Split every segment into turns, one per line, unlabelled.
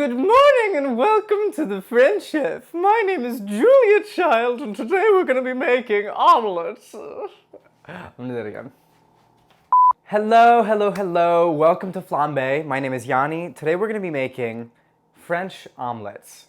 Good morning and welcome to the French Chef. My name is Julia Child and today we're going to be making omelets. I'm going to do that again. Hello. Welcome to FlamBaé. My name is Yanni. Today we're going to be making French omelets.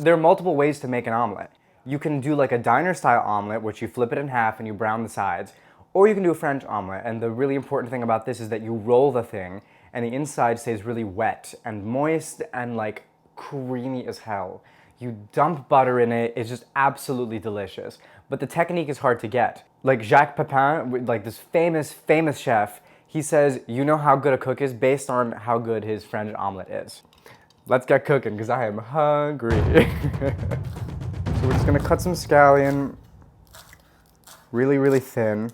There are multiple ways to make an omelet. You can do like a diner style omelet, which you flip it in half and you brown the sides. Or you can do a French omelet, and the really important thing about this is that you roll the thing and the inside stays really wet and moist and like creamy as hell. You dump butter in it, it's just absolutely delicious. But the technique is hard to get. Like Jacques Pepin, like this famous chef, he says you know how good a cook is based on how good his French omelet is. Let's get cooking because I am hungry. So we're just gonna cut some scallion really thin.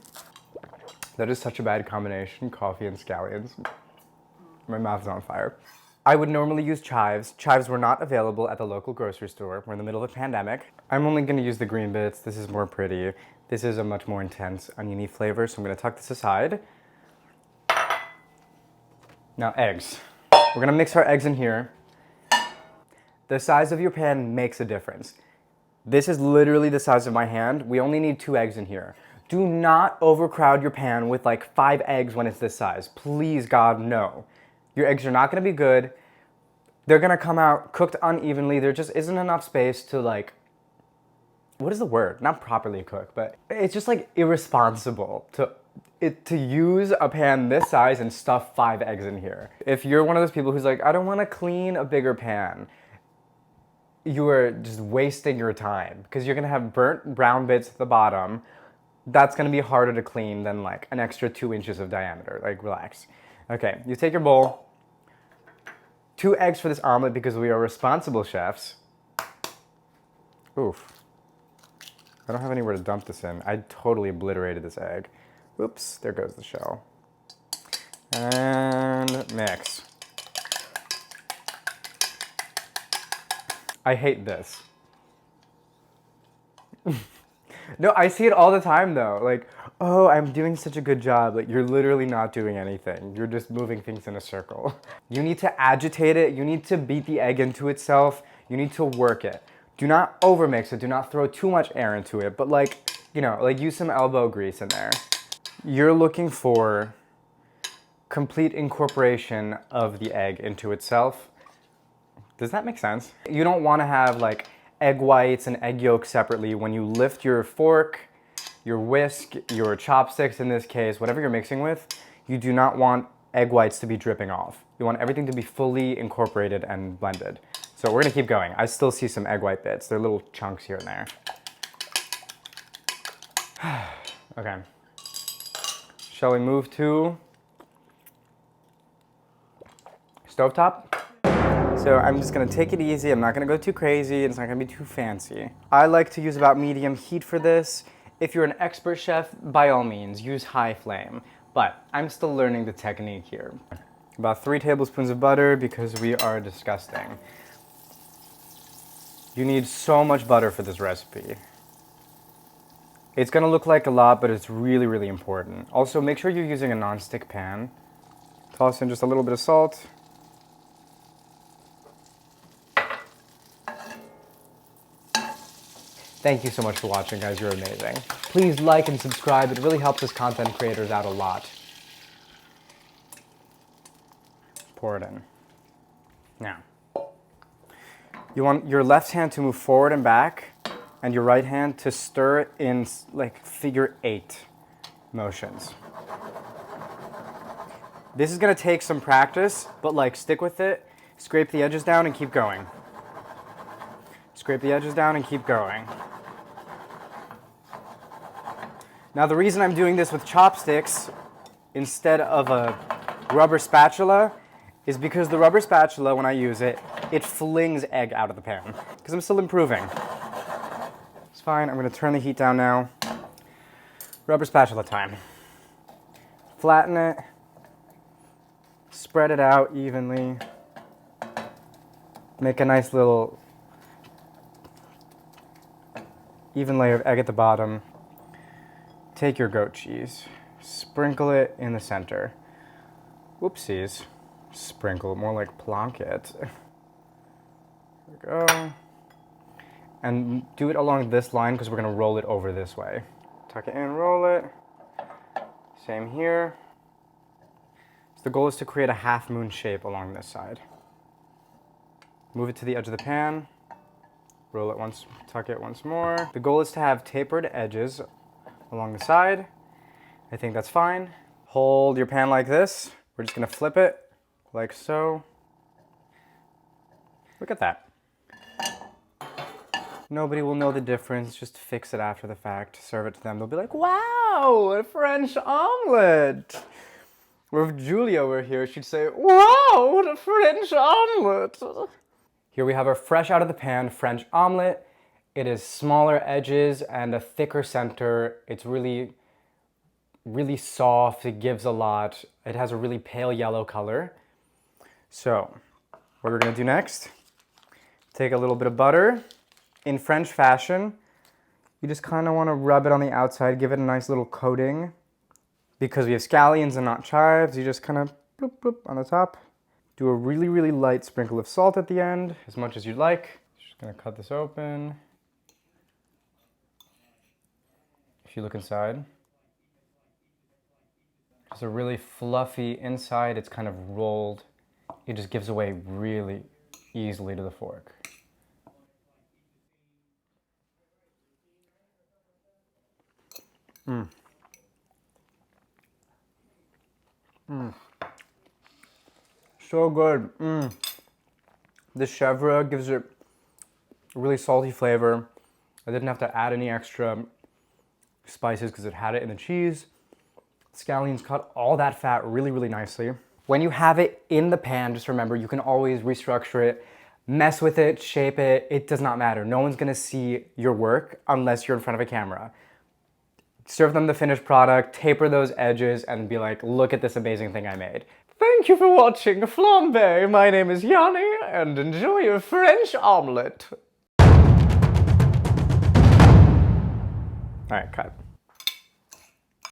That is such a bad combination, coffee and scallions. My mouth's on fire. I would normally use chives. Chives were not available at the local grocery store. We're in the middle of a pandemic. I'm only gonna use the green bits. This is more pretty. This is a much more intense oniony flavor, so I'm gonna tuck this aside. Now eggs. We're gonna mix our eggs in here. The size of your pan makes a difference. This is literally the size of my hand. We only need 2 eggs in here. Do not overcrowd your pan with like 5 eggs when it's this size. Please, God, no. Your eggs are not gonna be good. They're gonna come out cooked unevenly. There just isn't enough space to like, what is the word? Not properly cook, but it's just like irresponsible to use a pan this size and stuff 5 eggs in here. If you're one of those people who's like, I don't wanna clean a bigger pan, you are just wasting your time because you're gonna have burnt brown bits at the bottom. That's gonna be harder to clean than like an extra 2 inches of diameter. Like, relax. Okay, you take your bowl. 2 eggs for this omelet because we are responsible chefs. Oof. I don't have anywhere to dump this in. I totally obliterated this egg. Oops, there goes the shell. And mix. I hate this. No, I see it all the time though. Like, oh, I'm doing such a good job. Like, you're literally not doing anything. You're just moving things in a circle. You need to agitate it. You need to beat the egg into itself. You need to work it. Do not overmix it. Do not throw too much air into it. But like, you know, like use some elbow grease in there. You're looking for complete incorporation of the egg into itself. Does that make sense? You don't want to have like egg whites and egg yolks separately. When you lift your fork, your whisk, your chopsticks in this case, whatever you're mixing with, you do not want egg whites to be dripping off. You want everything to be fully incorporated and blended. So we're gonna keep going. I still see some egg white bits. They're little chunks here and there. Okay. Shall we move to stovetop? So I'm just gonna take it easy. I'm not gonna go too crazy. It's not gonna be too fancy. I like to use about medium heat for this. If you're an expert chef, by all means, use high flame. But I'm still learning the technique here. About 3 tablespoons of butter because we are disgusting. You need so much butter for this recipe. It's gonna look like a lot, but it's really important. Also, make sure you're using a non-stick pan. Toss in just a little bit of salt. Thank you so much for watching, guys. You're amazing. Please like and subscribe. It really helps us content creators out a lot. Pour it in. Now, you want your left hand to move forward and back, and your right hand to stir it in like figure 8 motions. This is gonna take some practice, but like stick with it. Scrape the edges down and keep going. Scrape the edges down and keep going. Now the reason I'm doing this with chopsticks instead of a rubber spatula is because the rubber spatula, when I use it, it flings egg out of the pan. Because I'm still improving. It's fine, I'm gonna turn the heat down now. Rubber spatula time. Flatten it. Spread it out evenly. Make a nice little even layer of egg at the bottom. Take your goat cheese, sprinkle it in the center. Whoopsies. Sprinkle, more like plonk it. There we go. And do it along this line because we're gonna roll it over this way. Tuck it in, roll it. Same here. So the goal is to create a half moon shape along this side. Move it to the edge of the pan. Roll it once, tuck it once more. The goal is to have tapered edges along the side. I think that's fine. Hold your pan like this. We're just gonna flip it like so. Look at that. Nobody will know the difference, just fix it after the fact, serve it to them. They'll be like, wow, a French omelet. Or if Julia were here, she'd say, wow, what a French omelet. Here we have our fresh out of the pan French omelet. It is smaller edges and a thicker center. It's really soft, it gives a lot. It has a really pale yellow color. So, what we're gonna do next, take a little bit of butter. In French fashion, you just kind of want to rub it on the outside, give it a nice little coating. Because we have scallions and not chives, you just kind of bloop, bloop on the top. Do a really light sprinkle of salt at the end, as much as you'd like. Just gonna cut this open. If you look inside, it's a really fluffy inside, it's kind of rolled. It just gives away really easily to the fork. So good. The chèvre gives it a really salty flavor. I didn't have to add any extra spices because it had it in the cheese. Scallions cut all that fat really nicely. When you have it in the pan, just remember you can always restructure it, mess with it, shape it. It does not matter. No one's gonna see your work unless you're in front of a camera. Serve them the finished product, taper those edges, and be like, look at this amazing thing I made. Thank you for watching FlamBaé. My name is Yanni, and enjoy your French omelette. All right, cut.